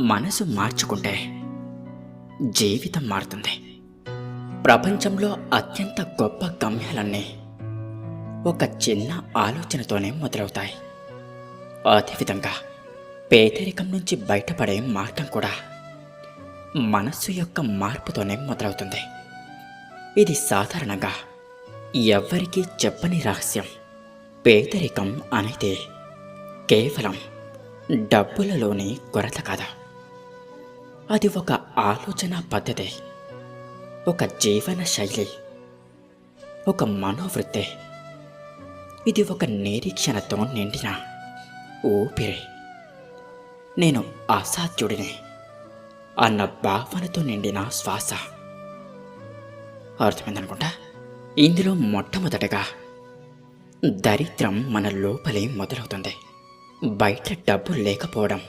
మనసు మార్చుకుంటే జీవితం మారుతుంది. ప్రపంచంలో అత్యంత గొప్ప గమ్యాలన్నీ ఒక చిన్న ఆలోచనతోనే మొదలవుతాయి. అదేవిధంగా పేదరికం నుంచి బయటపడే మార్గం కూడా మనస్సు యొక్క మార్పుతోనే మొదలవుతుంది. ఇది సాధారణంగా ఎవ్వరికీ చెప్పని రహస్యం. పేదరికం అనేది కేవలం డబ్బులలోని కొరత కాదు. అది ఒక ఆలోచన పద్ధతి, ఒక జీవన శైలి, ఒక మనోవృత్తి. ఇది ఒక నిరీక్షణతో నిండిన ఊపిరి. నేను అసాధ్యుడిని అన్న భావనతో నిండిన శ్వాస. అర్థమైందనుకుంటా. ఇందులో మొట్టమొదటగా దరిద్రం మన లోపలే మొదలవుతుంది. బయట డబ్బు లేకపోవడం